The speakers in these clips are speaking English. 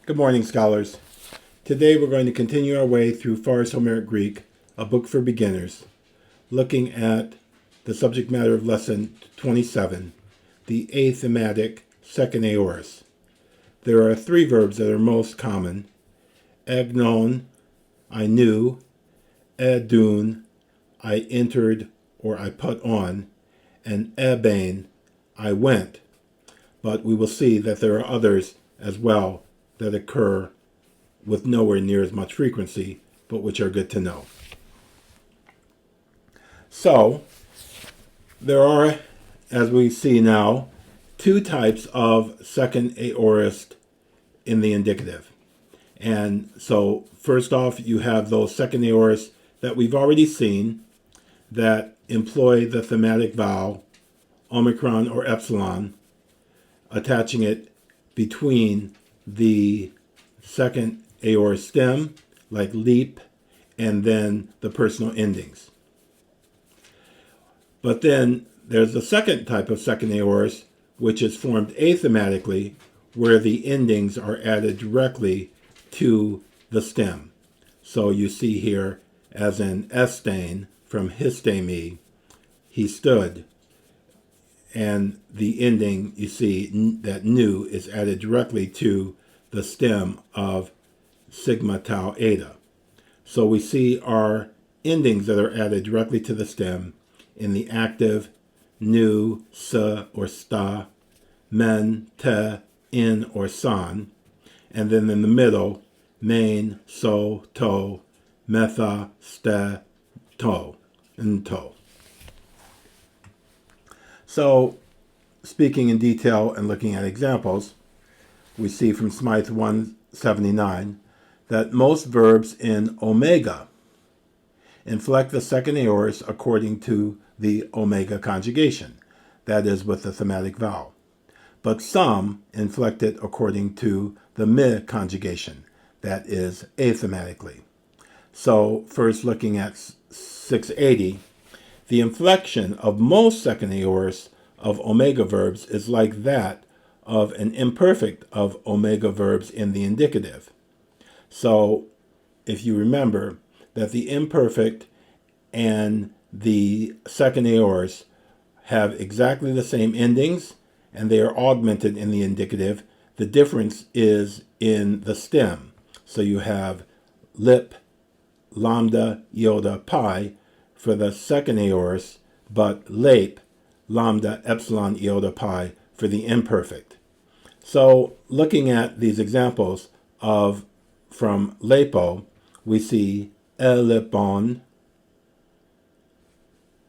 Good morning, scholars. Today we're going to continue our way through Pharr's Homeric Greek, a book for beginners, looking at the subject matter of lesson 27, the A-thematic Second Aorists. There are three verbs that are most common: γνων, I knew; ἔδυν, I entered or I put on; and ἔμπαινε, I went. But we will see that there are others as well that occur with nowhere near as much frequency, but which are good to know. So, there are, as we see now, two types of second aorist in the indicative. And so, first off, you have those second aorists that we've already seen that employ the thematic vowel, omicron or epsilon, attaching it between the second aorist stem, like leap, and then the personal endings. But then there's the second type of second aorist, which is formed athematically, where the endings are added directly to the stem. So you see here, as in estain from histemi, he stood, and the ending, you see that nu is added directly to the stem of sigma tau eta. So we see our endings that are added directly to the stem in the active nu, sa, or sta, men, te, in, or san, and then in the middle, main, so, to, metha, ste, to, and to. So, speaking in detail and looking at examples, we see from Smythe 179 that most verbs in omega inflect the second aorist according to the omega conjugation, that is, with the thematic vowel. But some inflect it according to the me conjugation, that is, athematically. So, first looking at 680, the inflection of most second aorists of omega verbs is like that of an imperfect of omega verbs in the indicative. So, if you remember that the imperfect and the second aorist have exactly the same endings and they are augmented in the indicative, the difference is in the stem. So you have lip, lambda, iota, pi for the second aorist, but lape, lambda, epsilon, iota, pi for the imperfect. So looking at these examples from lepo, we see elepon,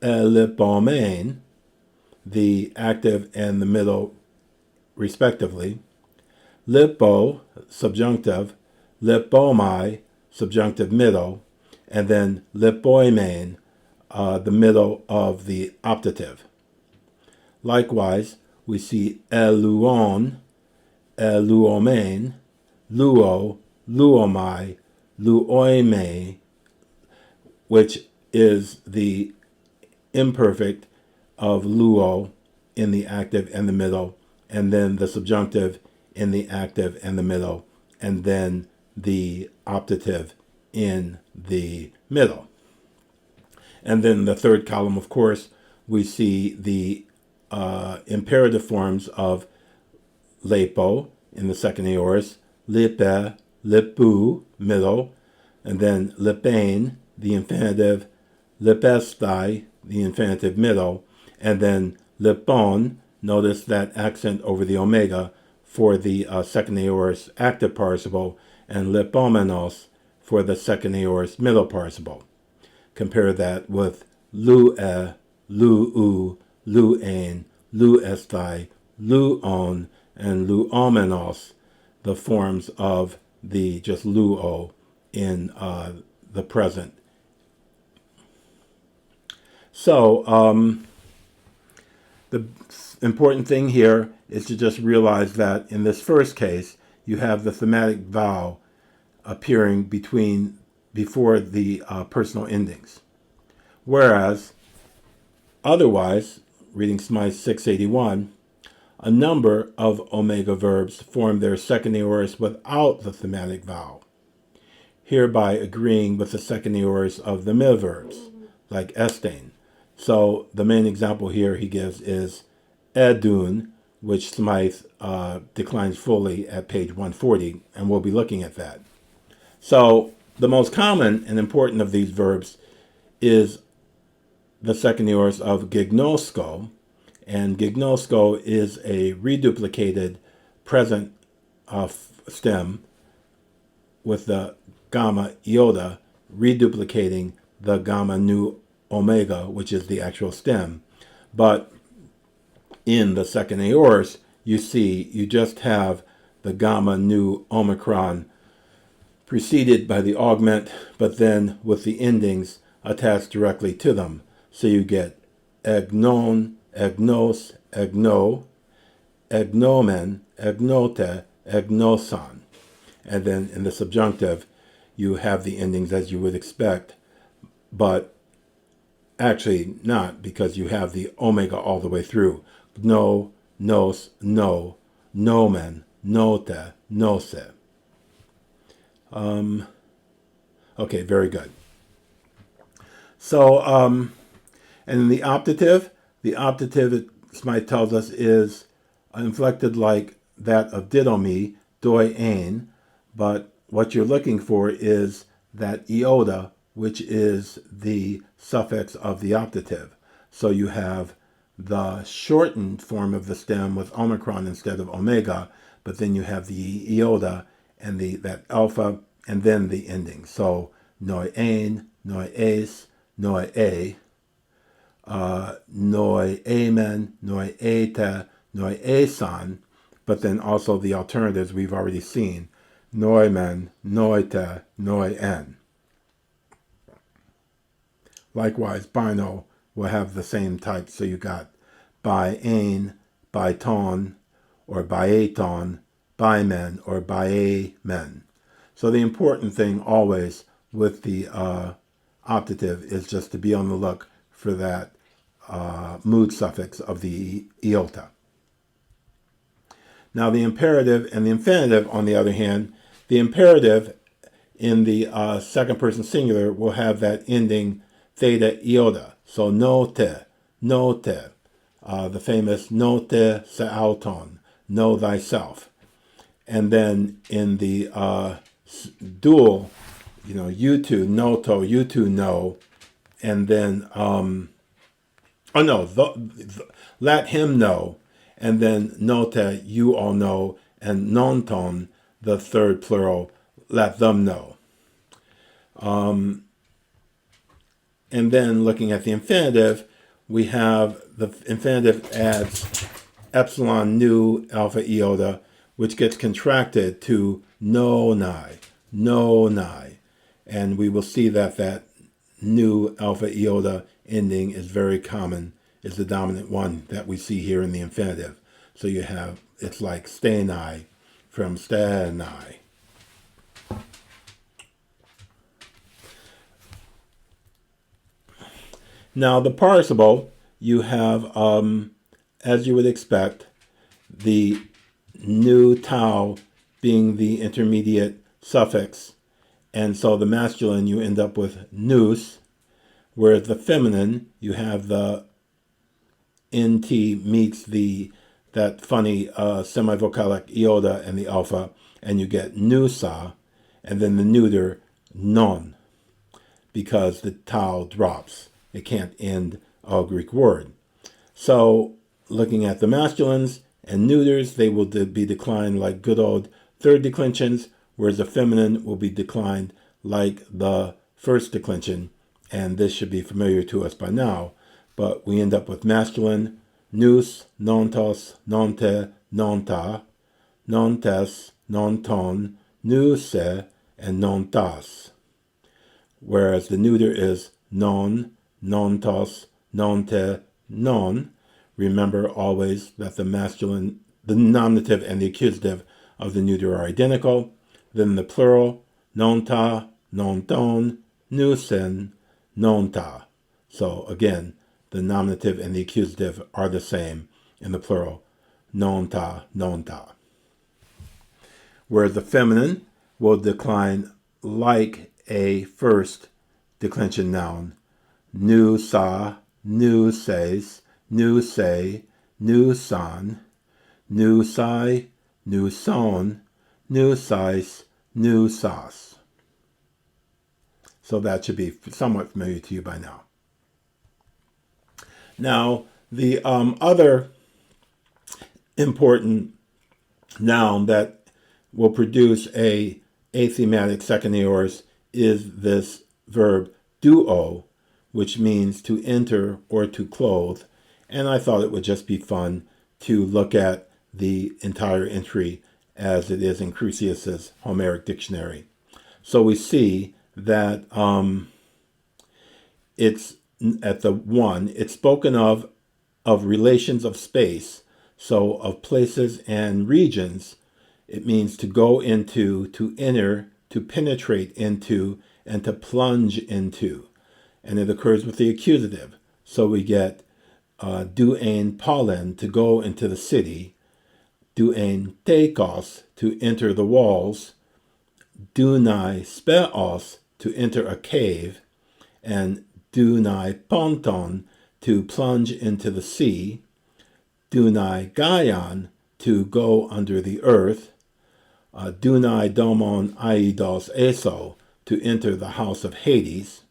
elepomen, the active and the middle respectively, lipo, subjunctive, lipomai, subjunctive middle, and then lipoimen, the middle of the optative. Likewise, we see eluon, eluomen, luo, luomai, luoime, which is the imperfect of luo in the active and the middle, and then the subjunctive in the active and the middle, and then the optative in the middle. And then the third column, of course, we see the imperative forms of lepo in the second aorist, lipe, lipu, middle, and then lipein, the infinitive, lipestai, the infinitive middle, and then lipon, notice that accent over the omega for the second aorist active participle, and lipomenos for the second aorist middle participle. Compare that with lue, luu, luein, luestai, luon, and luomenos, the forms of the just luo in the present. So, the important thing here is to just realize that in this first case, you have the thematic vowel appearing before the personal endings. Whereas, otherwise, reading Smythe 681, A number of omega verbs form their second aorist without the thematic vowel, hereby agreeing with the second aorist of the middle verbs, like ésthén. So the main example here he gives is Édυν, which Smythe declines fully at page 140, and we'll be looking at that. So the most common and important of these verbs is the second aorist of γι-γνώ-σκω, and γι-γνώ-σκω is a reduplicated present stem with the gamma iota reduplicating the gamma nu omega, which is the actual stem. But in the second aorist, you see you just have the gamma nu omicron preceded by the augment, but then with the endings attached directly to them. So you get ἐγνών, ἐγνώς, ἐγνώ, ἐγνώμεν, ἐγνώτε, ἐγνώσαν. And then in the subjunctive, you have the endings as you would expect, but actually not, because you have the omega all the way through. Gno, nos, no, nomen, note, nose. Okay, very good. So, and in the optative Smythe tells us, is inflected like that of didomi, doi ein, but what you're looking for is that iota, which is the suffix of the optative. So you have the shortened form of the stem with omicron instead of omega, but then you have the iota and that alpha, and then the ending. So noi ein, noi eis, noi e, noi amen, noi ete, noi esan, but then also the alternatives we've already seen. Noimen, noite, noi en. Likewise, bino will have the same type, so you got by ein, by ton, or by aton, by men, or by men. So the important thing always with the optative is just to be on the look for that mood suffix of the iota. Now the imperative and the infinitive, on the other hand, the imperative in the second person singular will have that ending theta iota. So note, the famous note se auton, know thyself. And then in the dual, you two, noto, you two know, and then, let him know, and then note, you all know, and nonton, the third plural, let them know. And then looking at the infinitive, we have the infinitive adds epsilon nu alpha iota, which gets contracted to no nigh. And we will see that nu alpha iota ending is very common, is the dominant one that we see here in the infinitive. So you have, it's like stenai from stenai. Now the participle, you have, as you would expect, the nu tau being the intermediate suffix, and so the masculine you end up with nous, whereas the feminine you have the nt meets that funny semivocalic iota and the alpha, and you get nusa, and then the neuter non, because the tau drops. It can't end a Greek word. So looking at the masculines and neuters, they will be declined like good old third declensions, whereas the feminine will be declined like the first declension, and this should be familiar to us by now. But we end up with masculine, nous, nontos, nonte, nonta, nontes, nonton, nous, and nontas. Whereas the neuter is non, nontos, nonte, non. Remember always that the masculine, the nominative and the accusative of the neuter are identical. Then the plural, nonta, nonton, nusen, nonta. So again, the nominative and the accusative are the same in the plural. nonta, nonta. Where the feminine will decline like a first declension noun. Nu sa, nu ses, nu se, nu san, nu sai, nu son, nu sais, nu sas. So that should be somewhat familiar to you by now. Now, the other important noun that will produce a A-thematic second aorist is this verb duo, which means to enter or to clothe. And I thought it would just be fun to look at the entire entry as it is in Crusius's Homeric Dictionary. So we see that it's at the one, it's spoken of relations of space, so of places and regions. It means to go into, to enter, to penetrate into, and to plunge into. And it occurs with the accusative. So we get duein pollen, to go into the city, duein tekos, to enter the walls, dunai speos, to enter a cave, and dunai ponton, to plunge into the sea, dunai gaion, to go under the earth, dunai domon aidos eso, to enter the house of Hades.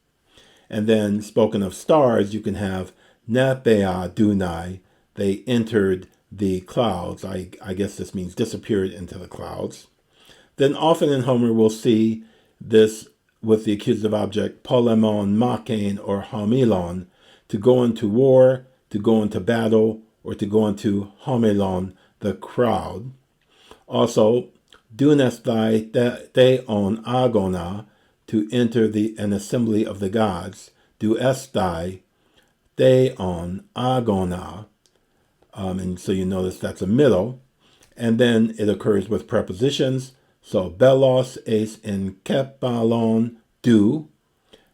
And then, spoken of stars, you can have nepea dunai, they entered the clouds. I guess this means disappeared into the clouds. Then often in Homer we'll see this with the accusative object polemon, makein, or homilon, to go into war, to go into battle, or to go into homelon, the crowd. Also, dunesthai theon agona, to enter an assembly of the gods. Duesthai theon agona. And so you notice that's a middle. And then it occurs with prepositions. So belos es in kepalon du.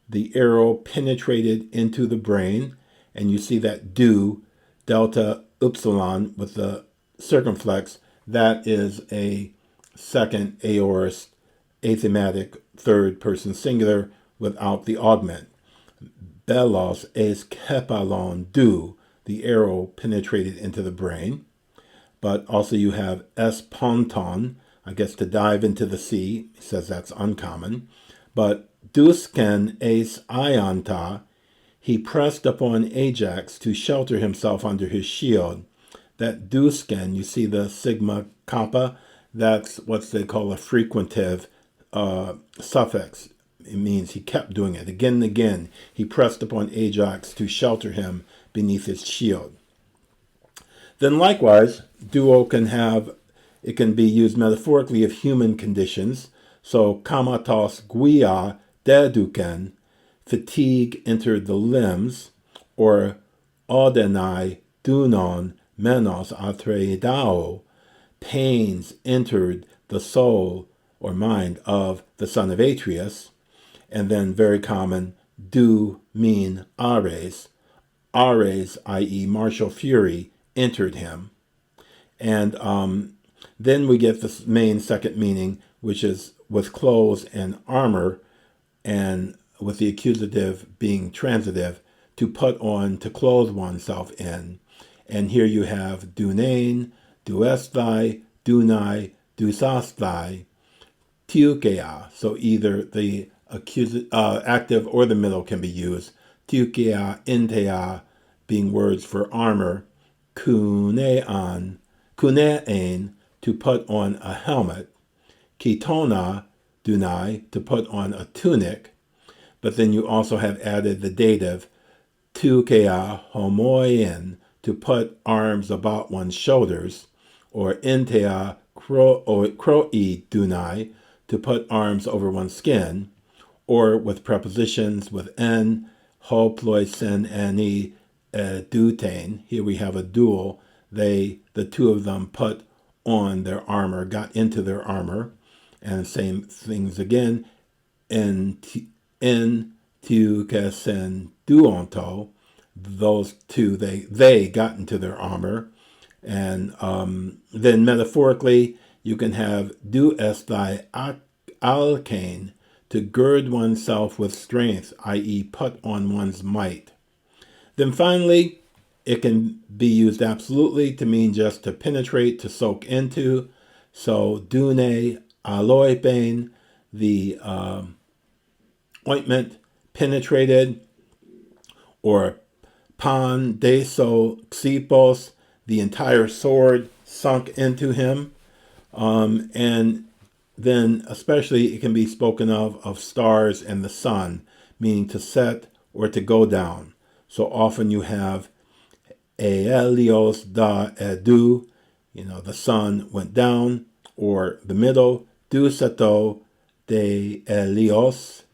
The arrow penetrated into the brain. And you see that du, delta upsilon with the circumflex, that is a second aorist, A-thematic third person singular without the augment. Belos es kepalon du, the arrow penetrated into the brain. But also you have es ponton, I guess to dive into the sea. He says that's uncommon. But dusken es ianta, he pressed upon Ajax to shelter himself under his shield. That dusken, you see the sigma kappa, that's what they call a frequentive suffix. It means he kept doing it again and again. He pressed upon Ajax to shelter him beneath his shield. Then likewise, duo it can be used metaphorically of human conditions. So kamatos guia deduken, fatigue entered the limbs, or odenai dunon menos atreidao, pains entered the soul or mind of the son of Atreus. And then very common, do mean ares, i.e. martial fury, entered him. And then we get the main second meaning, which is with clothes and armor, and with the accusative being transitive, to put on, to clothe oneself in. And here you have dunain, duesthai, dunai, dusasthai, tiukea. So either the active or the middle can be used. Tiukea, intea, being words for armor. Kunean, to put on a helmet. Ketona, dunai, to put on a tunic. But then you also have added the dative, tiukea homoien, to put arms about one's shoulders, or entea kroi dunai, to put arms over one's skin, or with prepositions with en, ho ploisen, ani, dutain. Here we have a dual. The two of them put on their armor, got into their armor, and same things again. En tiukesen duonto, those two, they got into their armor. And then metaphorically, you can have do est thy alkane, to gird oneself with strength, i.e. put on one's might. Then finally, it can be used absolutely to mean just to penetrate, to soak into. So dune aloipein, the ointment penetrated, or pan deso xipos, the entire sword sunk into him. And then especially it can be spoken of stars and the sun, meaning to set or to go down. So often you have Aelios da edu, the sun went down, or the middle, du seto de Elios,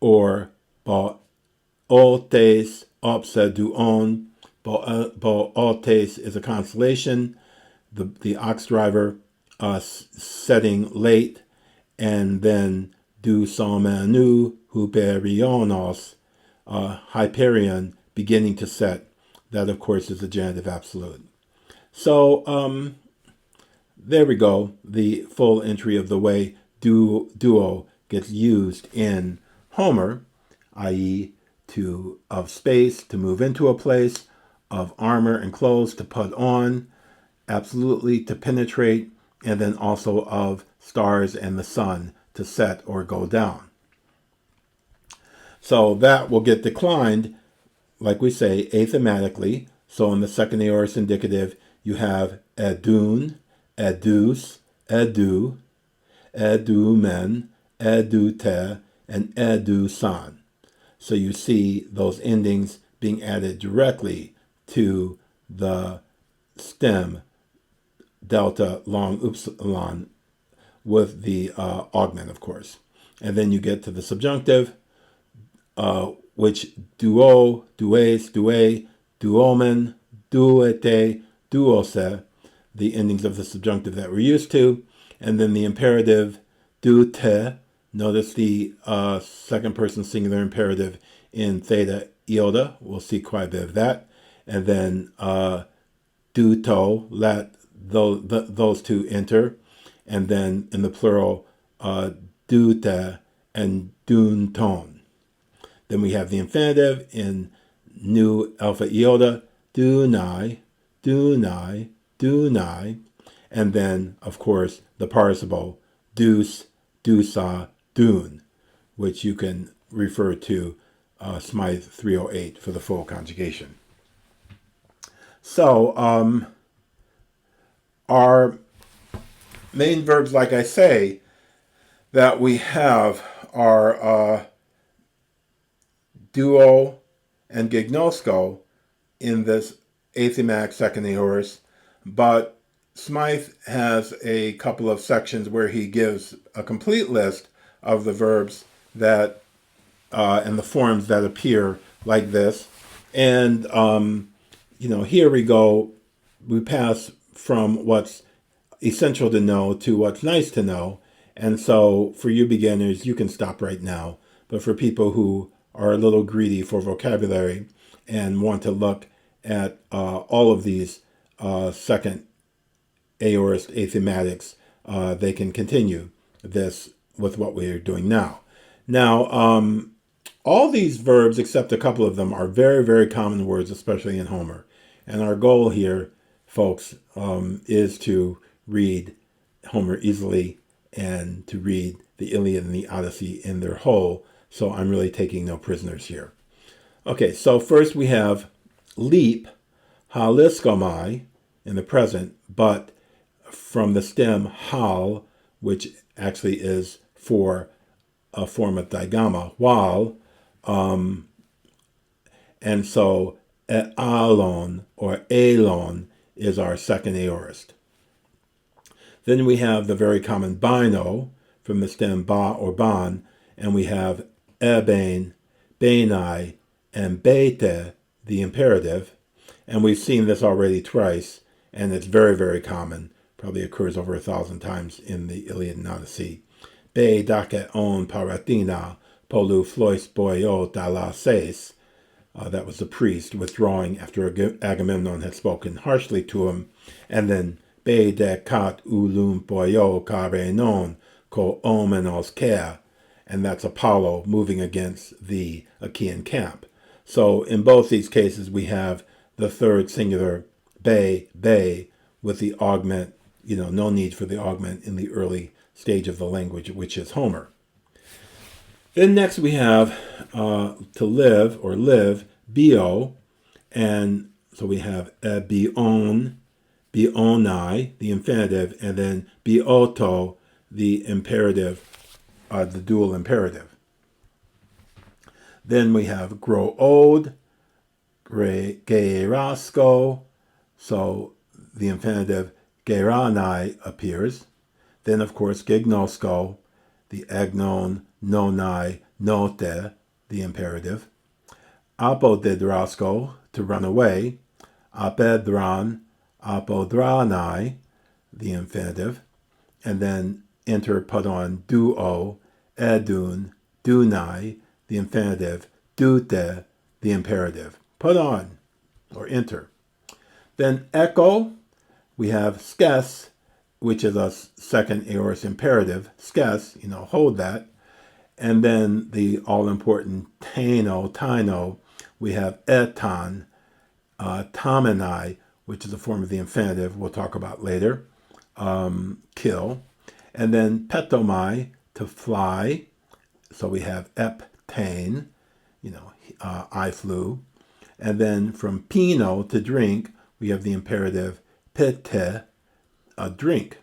or Boates opse duon. Boates is a constellation, the ox driver setting late, and then du somenu huperionos, Hyperion, beginning to set. That, of course, is the genitive absolute. So there we go, the full entry of the way duo gets used in Homer, i.e. of space, to move into a place, of armor and clothes to put on, absolutely to penetrate, and then also of stars and the sun to set or go down. So that will get declined, like we say, athematically. So in the second aorist indicative, you have edun, edus, edu, edumen, edute, and edusan. So you see those endings being added directly to the stem delta long upsilon with the augment, of course. And then you get to the subjunctive, which duo, dues, due, duomen, duete, duose, the endings of the subjunctive that we're used to. And then the imperative, du te. Notice the second person singular imperative in theta iota. We'll see quite a bit of that. And then du to, let those two enter. And then in the plural, du te and dun ton. Then we have the infinitive in nu alpha iota, do nai, do nai, do nai. And then, of course, the participle, dus, dusa, dun, which you can refer to Smythe 308 for the full conjugation. So, our main verbs, like I say, that we have are duo and γι-γνώ-σκω in this A-thematic Second Aorists, but Smythe has a couple of sections where he gives a complete list of the verbs that and the forms that appear like this. And here we go. We pass from what's essential to know to what's nice to know. And so for you beginners, you can stop right now. But for people who are a little greedy for vocabulary and want to look at all of these second aorist athematics, they can continue this with what we're doing now. Now, all these verbs, except a couple of them, are very, very common words, especially in Homer. And our goal here, folks, is to read Homer easily and to read the Iliad and the Odyssey in their whole. So I'm really taking no prisoners here. Okay, so first we have leap, haliskomai, in the present, but from the stem hal, which actually is for a form of digamma, while, and so alon or elon is our second aorist. Then we have the very common bino from the stem ba or ban, and we have ebain, bainai, and bete, the imperative. And we've seen this already twice, and it's very, very common. Probably occurs over 1,000 times in the Iliad and Odyssey. Be dake on paratina, polu flois boio dala seis. That was the priest withdrawing after Agamemnon had spoken harshly to him. And then, be de kat ulum poio kare non ko omenos kea. And that's Apollo moving against the Achaean camp. So in both these cases, we have the third singular be with the augment, no need for the augment in the early stage of the language, which is Homer. Then next we have to live or live, bio, and so we have bion, bionai, the infinitive, and then bioto, the imperative, the dual imperative. Then we have grood, gij-γνώ-σκω, so the infinitive geranai appears. Then, of course, γι-γνώ-σκω, the agnon, nonai, note, the imperative. Apodedrasko, to run away. Apedran, apodranai, the infinitive. And then enter padon duo, edun, dunai, the infinitive, dute, the imperative. Put on, or enter. Then echo, we have skes, which is a second aorist imperative. Skes, hold that. And then the all-important taino, we have etan, tamenai, which is a form of the infinitive we'll talk about later, kill. And then petomai, to fly. So we have eptain, I flew. And then from pino, to drink, we have the imperative pete, drink.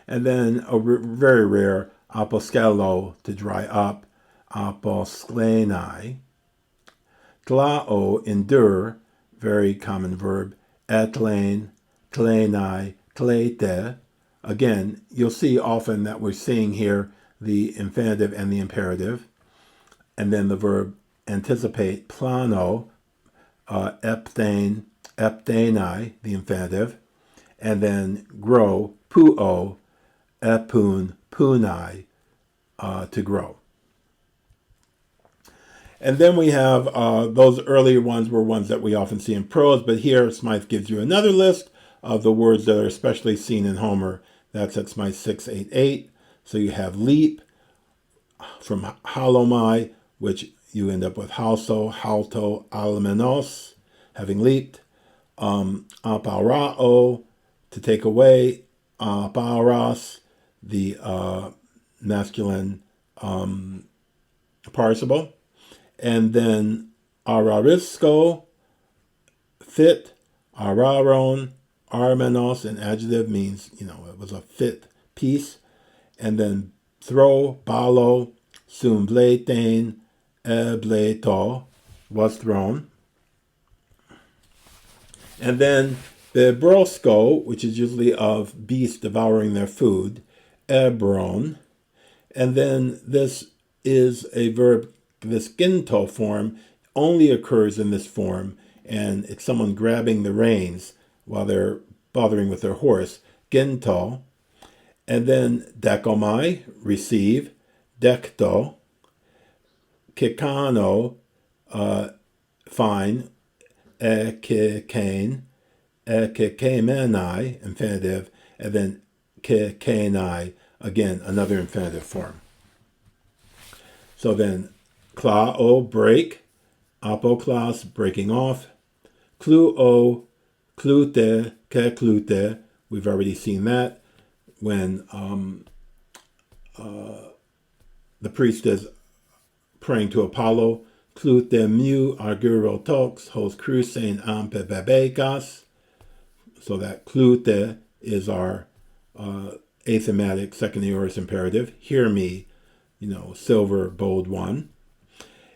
And then a very rare aposkelo, to dry up, aposklenai. Tlao, endure, very common verb, etlein, tlenai, tlete. Again, you'll see often that we're seeing here the infinitive and the imperative. And then the verb anticipate, plano, eptein, eptenai, the infinitive. And then grow, puo, epun, punai, to grow. And then we have those earlier ones were ones that we often see in prose, but here Smythe gives you another list of the words that are especially seen in Homer. That's at Smythe 688. So you have leap from halomai, which you end up with halso, halto, almenos, having leaped. Aparao, to take away. Aparas, the masculine participle. And then ararisko, fit, araron, armenos, an adjective means, it was a fit piece. And then throw, balo, sumbletain, ebleto, was thrown. And then the brosko, which is usually of beasts devouring their food, ebron. And then this is a verb, this ginto form only occurs in this form, and it's someone grabbing the reins while they're bothering with their horse, ginto. And then dekomai, receive, dekto, kikano, fine, ekikein, ekikemenai, infinitive, and then kikenai, again, another infinitive form. So then, klao, break, apoklas, breaking off, kluo, klute, keklute, we've already seen that when the priest is praying to Apollo, klute mu arguro tox hos crusein ampe bebegas. So that klute is our A-thematic Second Aorists imperative. Hear me, silver, bold one.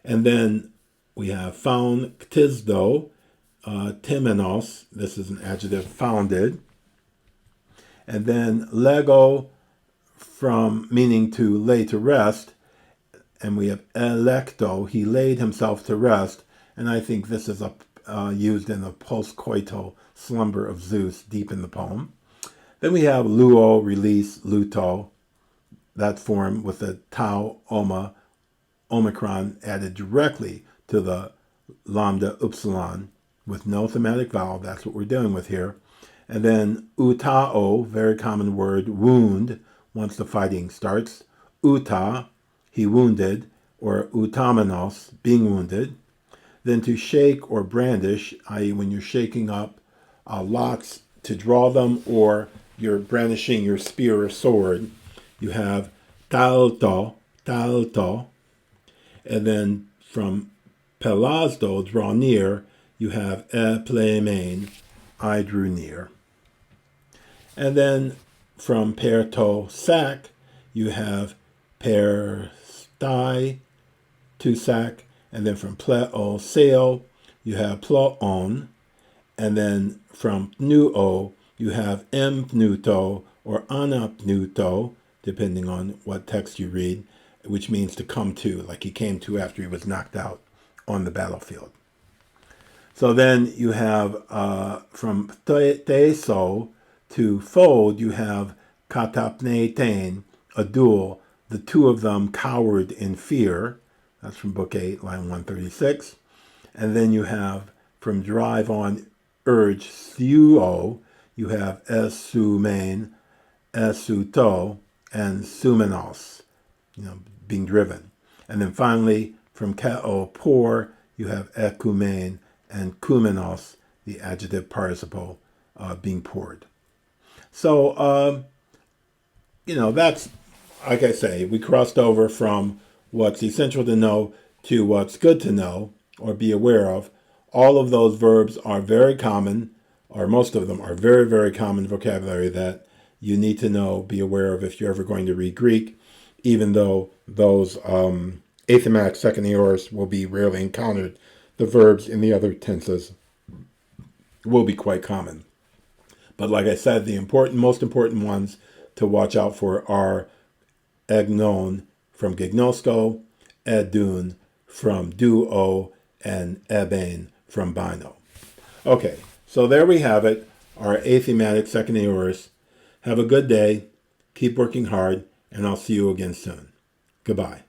And then we have found, ktisdo, temenos. This is an adjective, founded. And then lego, from meaning to lay to rest. And we have electo, he laid himself to rest. And I think this is used in the post-coital slumber of Zeus deep in the poem. Then we have luo, release, luto, that form with the tau, omicron added directly to the lambda upsilon with no thematic vowel. That's what we're dealing with here. And then utao, very common word, wound, once the fighting starts. Uta, he wounded, or utamenos, being wounded. Then to shake or brandish, i.e. when you're shaking up lots to draw them, or you're brandishing your spear or sword, you have talto, talto. And then from pelazdo, draw near, you have eplemein, I drew near. And then from perto sac, you have per stai, to sac. And then from pleo sail, you have ploon. And then from pnuo, you have empnuto or anapnuto, depending on what text you read, which means to come to, like he came to after he was knocked out on the battlefield. So then you have from teso to fold, you have katapnetain, a duel, the two of them cowered in fear. That's from Book 8, line 136. And then you have from drive on urge, thuo, you have esumain, esuto, and sumenos, being driven. And then finally, from kao, pour, you have ekumein and kumenos, the adjective participle, being poured. So, that's, like I say, we crossed over from what's essential to know to what's good to know or be aware of. All of those verbs are very common, or most of them are very, very common vocabulary that you need to know, be aware of if you're ever going to read Greek, even though those A-thematic Second Aorists will be rarely encountered. The verbs in the other tenses will be quite common. But like I said, the most important ones to watch out for are γνων from γι-γνώ-σκω, έδυν from duo, and єδυν from bino. Okay, so there we have it, our A-thematic Second Aorists. Have a good day, keep working hard, and I'll see you again soon. Goodbye.